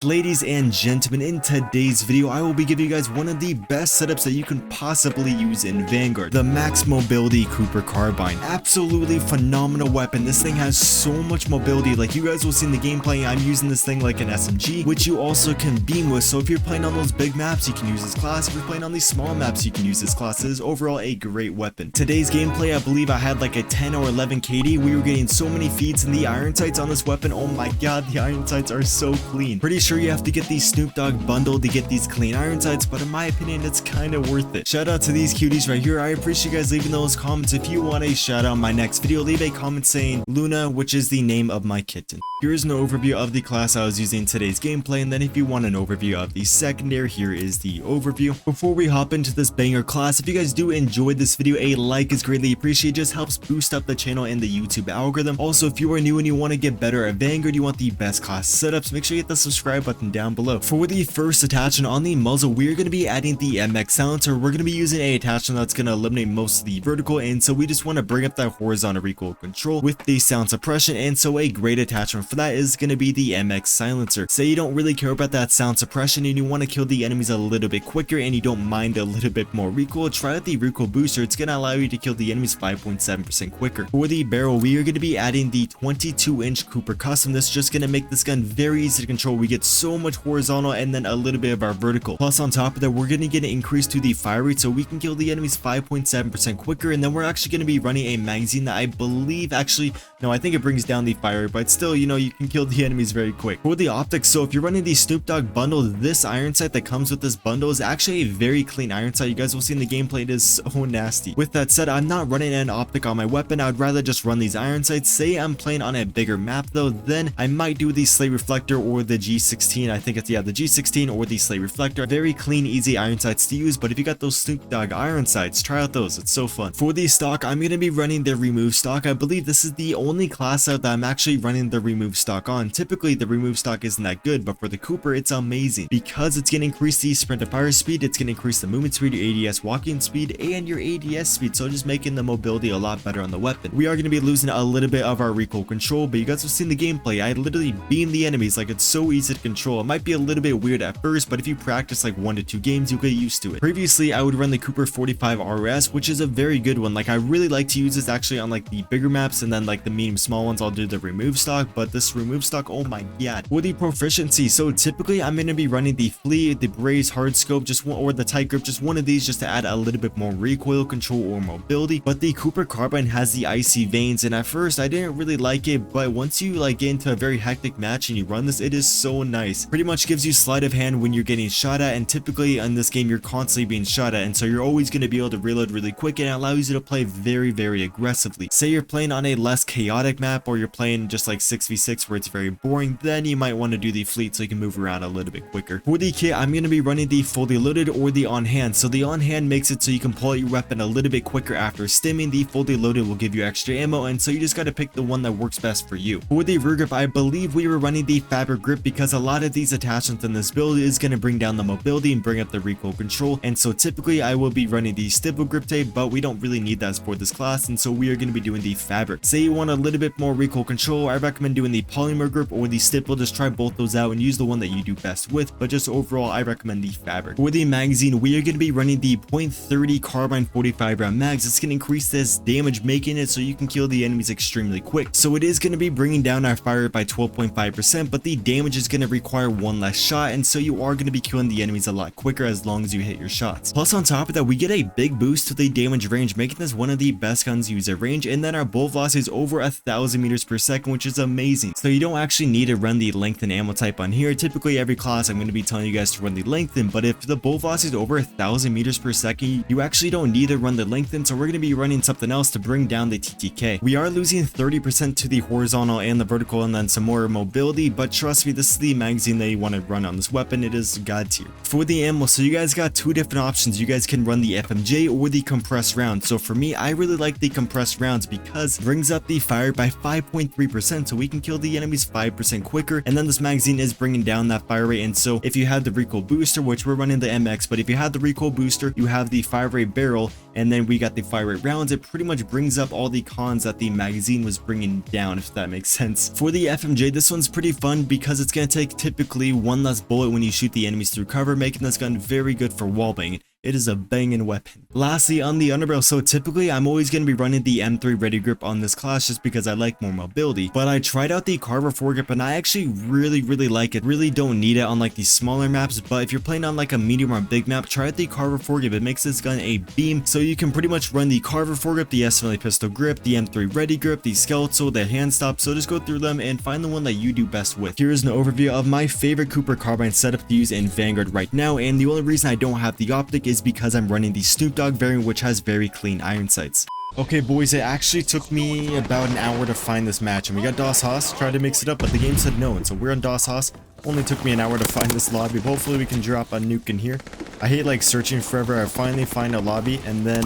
Ladies and gentlemen, in today's video, I will be giving you guys one of the best setups that you can possibly use in Vanguard, the Max Mobility Cooper Carbine. Absolutely phenomenal weapon. This thing has so much mobility. Like you guys will see in the gameplay, I'm using this thing like an SMG, which you also can beam with. So if you're playing on those big maps, you can use this class. If you're playing on these small maps, you can use this class. It is overall a great weapon. Today's gameplay, I believe I had like a 10 or 11 KD. We were getting so many feeds in the iron sights on this weapon. Oh my god, the iron sights are so clean. Pretty sure you have to get the Snoop Dogg bundle to get these clean iron sights, but in my opinion, it's kind of worth it. Shout out to these cuties right here. I appreciate you guys leaving those comments. If you want a shout out on my next video, leave a comment saying Luna, which is the name of my kitten. Here's an overview of the class I was using in today's gameplay, and then if you want an overview of the secondary, here is the overview. Before we hop into this banger class, if you guys do enjoy this video, a like is greatly appreciated. It just helps boost up the channel and the YouTube algorithm. Also, if you are new and you want to get better at Vanguard, you want the best class setups, make sure you hit the subscribe button down below. For the first attachment on the muzzle, we're going to be adding the MX silencer. We're going to be using a attachment that's going to eliminate most of the vertical, and so we just want to bring up that horizontal recoil control with the sound suppression, and so a great attachment for that is going to be the MX silencer. Say you don't really care about that sound suppression and you want to kill the enemies a little bit quicker and you don't mind a little bit more recoil, try out the recoil booster. It's going to allow you to kill the enemies 5.7% quicker. For the barrel, we are going to be adding the 22-inch Cooper Custom. This is just going to make this gun very easy to control. We get so much horizontal and then a little bit of our vertical. Plus on top of that, we're going to get an increase to the fire rate so we can kill the enemies 5.7% quicker, and then we're actually going to be running a magazine that I believe actually, no, I think it brings down the fire rate, but still, you know, you can kill the enemies very quick. For the optics, so if you're running the Snoop Dogg bundle, this iron sight that comes with this bundle is actually a very clean iron sight. You guys will see in the gameplay, it is so nasty. With that said, I'm not running an optic on my weapon. I'd rather just run these iron sights. Say I'm playing on a bigger map though, then I might do the slate reflector or the G16. I think it's, yeah, the G16 or the slate reflector. Very clean, easy iron sights to use, but if you got those Snoop Dogg iron sights, try out those. It's so fun. For the stock, I'm going to be running the remove stock. I believe this is the only class out that I'm actually running the remove stock on. Typically, the remove stock isn't that good, but for the Cooper, it's amazing because it's going to increase the sprint to fire speed, it's going to increase the movement speed, your ADS walking speed, and your ADS speed, so just making the mobility a lot better on the weapon. We are going to be losing a little bit of our recoil control, but you guys have seen the gameplay. I literally beam the enemies like it's so easy to control. It might be a little bit weird at first, but if you practice like 1 to 2 games, you'll get used to it. Previously, I would run the Cooper 45 RS, which is a very good one. Like I really like to use this actually on like the bigger maps, and then like the medium small ones, I'll do the remove stock, but this remove stock, oh my god. For the proficiency, so typically I'm going to be running the Flea, the Braze, Hard Scope, just one, or the Tight Grip, just one of these just to add a little bit more recoil control or mobility. But the Cooper Carbine has the Icy Veins, and at first I didn't really like it, but once you like get into a very hectic match and you run this, it is so nice. Pretty much gives you sleight of hand when you're getting shot at, and typically in this game you're constantly being shot at, and so you're always going to be able to reload really quick, and it allows you to play very aggressively. Say you're playing on a less chaotic map, or you're playing just like 6v6 where it's very boring, then you might want to do the fleet so you can move around a little bit quicker. For the kit, I'm going to be running the fully loaded or the on hand. So the on hand makes it so you can pull out your weapon a little bit quicker after stimming. The fully loaded will give you extra ammo, and so you just got to pick the one that works best for you. For the rear grip, I believe we were running the fabric grip because a lot of these attachments in this build is going to bring down the mobility and bring up the recoil control, and so typically I will be running the stipple grip tape, but we don't really need that for this class, and so we are going to be doing the fabric. Say you want a little bit more recoil control, I recommend doing the polymer grip or the stipple. Just try both those out and use the one that you do best with, but just overall I recommend the fabric. For the magazine, we are going to be running the .30 Carbine 45 round mags. It's going to increase this damage, making it so you can kill the enemies extremely quick. So it is going to be bringing down our fire rate by 12.5%, but the damage is going to require one less shot, and so you are going to be killing the enemies a lot quicker as long as you hit your shots. Plus on top of that, we get a big boost to the damage range, making this one of the best guns used at range, and then our bullet velocity is over 1,000 meters per second, which is amazing. So you don't actually need to run the lengthen ammo type on here. Typically every class I'm going to be telling you guys to run the lengthen, but if the bullet velocity is over 1,000 meters per second, you actually don't need to run the lengthen, so we're going to be running something else to bring down the TTK. We are losing 30% to the horizontal and the vertical, and then some more mobility, but trust me, this is the magazine that you want to run on this weapon. It is god tier. For the ammo, so you guys got two different options. You guys can run the FMJ or the compressed round. So for me, I really like the compressed rounds because it brings up the fire by 5.3%, so we can kill the enemies 5% quicker, and then this magazine is bringing down that fire rate. And so if you have the recoil booster, which we're running the MX, but if you have the recoil booster, you have the fire rate barrel, and then we got the fire rate rounds, it pretty much brings up all the cons that the magazine was bringing down, if that makes sense. For the FMJ, this one's pretty fun because it's going to take like typically one less bullet when you shoot the enemies through cover, making this gun very good for wallbanging. It is a banging weapon. Lastly, on the underbarrel, so typically I'm always going to be running the M3 ready grip on this class just because I like more mobility, but I tried out the Carver foregrip and I actually really like it. Really don't need it on like these smaller maps, but if you're playing on like a medium or big map, try out the Carver foregrip. It makes this gun a beam, so you can pretty much run the Carver foregrip, the SMLA pistol grip, the M3 ready grip, the skeletal, the hand stop. So just go through them and find the one that you do best with. Here is an overview of my favorite Cooper Carbine setup to use in Vanguard right now, and the only reason I don't have the optic is because I'm running the Snoop Dogg variant, which has very clean iron sights. Okay boys, it actually took me about an hour to find this match, and we got Das Haas, tried to mix it up, but the game said no, and so we're on Das Haas. Only took me an hour to find this lobby, but hopefully we can drop a nuke in here. I hate like searching forever. I finally find a lobby, and then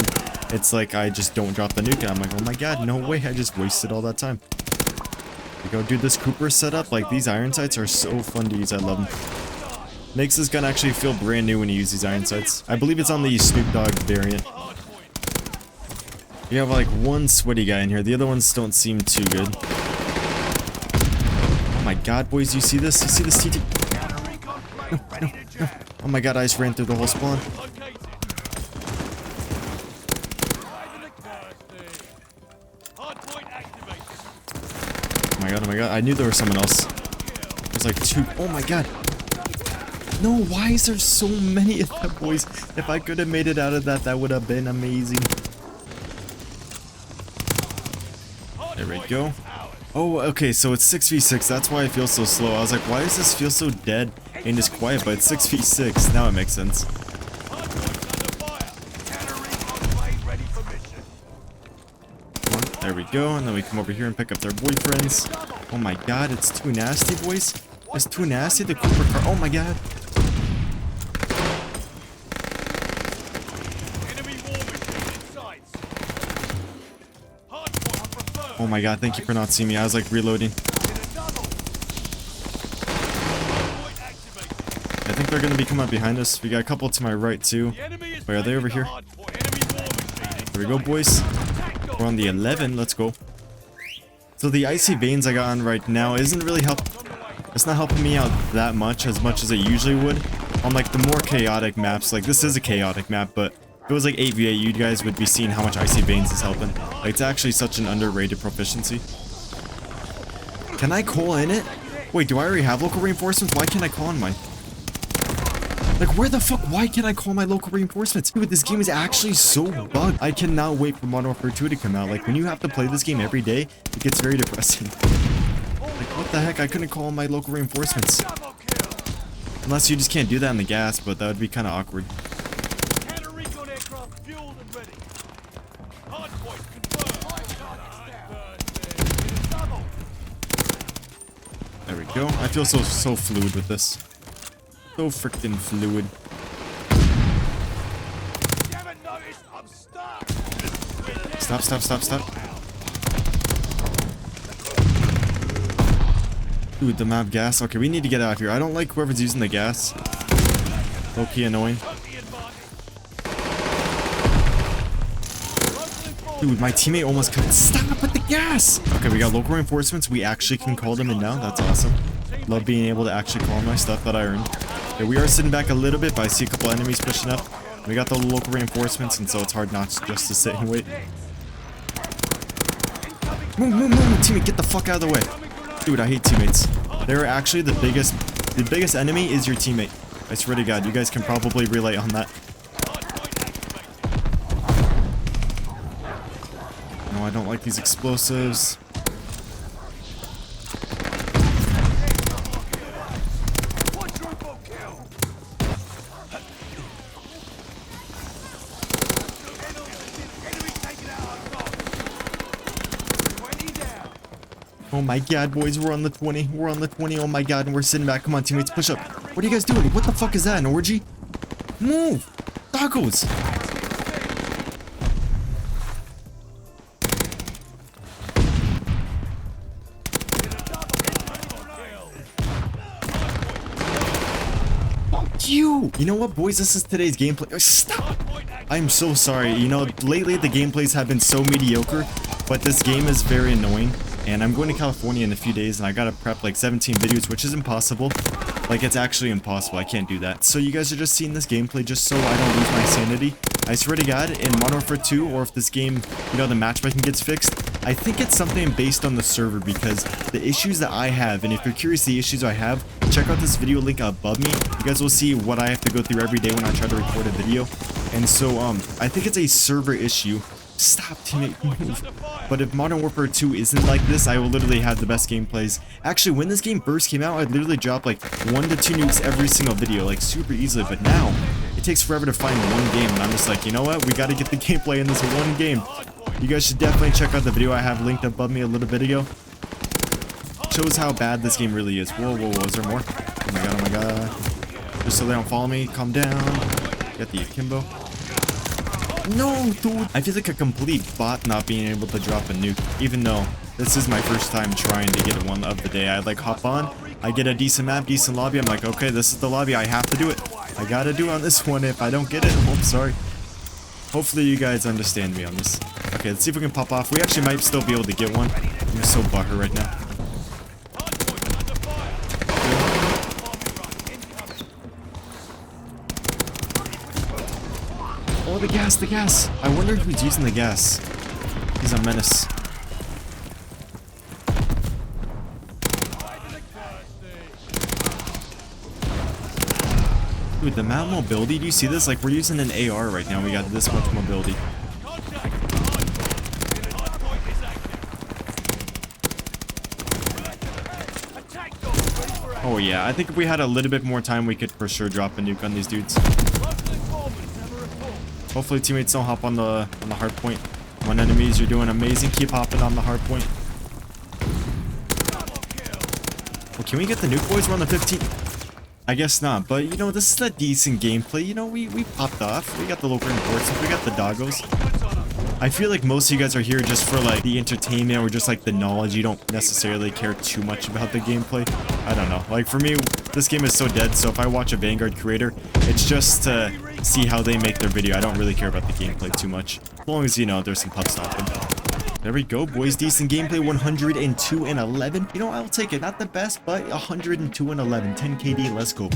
it's like I just don't drop the nuke, and I'm like, oh my god, no way, I just wasted all that time. We go do this Cooper setup. Like, these iron sights are so fun to use, I love them. Makes this gun actually feel brand new when you use these iron sights. I believe it's on the Snoop Dogg variant. You have like one sweaty guy in here. The other ones don't seem too good. Oh my god, boys, you see this? You see this TT? No. Oh my god, I just ran through the whole spawn. Oh my god, I knew there was someone else. There's like two. Oh my god. No, why is there so many of them, boys? If I could have made it out of that, that would have been amazing. There we go. Oh, okay, so it's 6v6. That's why I feel so slow. I was like, why does this feel so dead and just quiet? But it's 6v6. Now it makes sense. There we go. And then we come over here and pick up their boyfriends. Oh my god, it's too nasty, boys. It's too nasty. The Cooper car. Oh my god. Oh my god, thank you for not seeing me. I was like reloading. I think they're gonna be coming up behind us. We got a couple to my right too. Wait, are they over here? There we go, boys. We're on the 11. Let's go. So the icy veins I got on right now isn't really it's not helping me out that much as it usually would. On like the more chaotic maps, like this is a chaotic map, but if it was like 8v8, you guys would be seeing how much icy veins is helping. Like, it's actually such an underrated proficiency. Can I call in it? Wait, do I already have local reinforcements? Why can't I call in mine? Like, where the fuck? Why can't I call my local reinforcements? Dude, this game is actually so bugged. I cannot wait for Modern Warfare 2 to come out. Like, when you have to play this game every day, it gets very depressing. Like, what the heck? I couldn't call in my local reinforcements. Unless you just can't do that in the gas, but that would be kind of awkward. There we go. I feel so fluid with this. So freaking fluid. Stop. Dude, the map gas. Okay, we need to get out of here. I don't like whoever's using the gas. Low-key annoying. Dude, my teammate almost cut. Stop with the gas! Okay, we got local reinforcements. We actually can call them in now. That's awesome. Love being able to actually call my stuff that I earned. Okay, we are sitting back a little bit, but I see a couple enemies pushing up. We got the local reinforcements, and so it's hard not just to sit and wait. Move, teammate, get the fuck out of the way. Dude, I hate teammates. They're actually the biggest enemy is your teammate. I swear to God, you guys can probably relate on that. No, I don't like these explosives. Oh my god, boys, we're on the 20. We're on the 20. Oh my god, and we're sitting back. Come on, teammates, push up. What are you guys doing? What the fuck is that, an orgy? Move! Tacos! Fuck you! You know what, boys? This is today's gameplay. Oh, stop! I'm so sorry. You know, lately the gameplays have been so mediocre, but this game is very annoying. and I'm going to California in a few days, and I gotta prep like 17 videos, which is impossible. Like, it's actually impossible. I can't do that. So you guys are just seeing this gameplay just so I don't lose my sanity. I swear to God, in Modern Warfare 2, or if this game, you know, the matchmaking gets fixed, I think it's something based on the server, because the issues that I have, and if you're curious the issues I have, check out this video link above me. You guys will see what I have to go through every day when I try to record a video. And so, I think it's a server issue. Stop, teammate, move. But if Modern Warfare 2 isn't like this, I will literally have the best gameplays. Actually, when this game first came out, I'd literally drop like 1 to 2 nukes every single video, like super easily. But now, it takes forever to find one game, and I'm just like, you know what? We gotta get the gameplay in this one game. You guys should definitely check out the video I have linked above me a little bit ago. Shows how bad this game really is. Whoa, whoa, whoa, is there more? Oh my god, oh my god. Just so they don't follow me, calm down. Get the akimbo. No, dude. I feel like a complete bot not being able to drop a nuke, even though this is my first time trying to get one of the day. I like hop on, I get a decent map, decent lobby. I'm like, okay, this is the lobby. I have to do it. I gotta do it on this one. If I don't get it, oh, I'm sorry. Hopefully you guys understand me on this. Okay, let's see if we can pop off. We actually might still be able to get one. I'm so butthurt right now. Oh, the gas, the gas. I wonder who's using the gas. He's a menace. Dude, the map mobility, do you see this? Like, we're using an AR right now. We got this much mobility. Oh yeah, I think if we had a little bit more time, we could for sure drop a nuke on these dudes. Hopefully teammates don't hop on the hard point. One enemies, you're doing amazing. Keep hopping on the hard point. Well, can we get the nuke, boys? We're on the 15. I guess not, but you know, this is a decent gameplay. You know, we popped off. We got the local reinforcements. We got the doggos. I feel like most of you guys are here just for like the entertainment or just like the knowledge. You don't necessarily care too much about the gameplay. I don't know. Like for me, this game is so dead. So if I watch a Vanguard creator, it's just to see how they make their video. I don't really care about the gameplay too much. As long as, you know, there's some pub stopping. There we go, boys. Decent gameplay. 102 and 11. You know, I'll take it. Not the best, but 102 and 11. 10 KD. Let's go.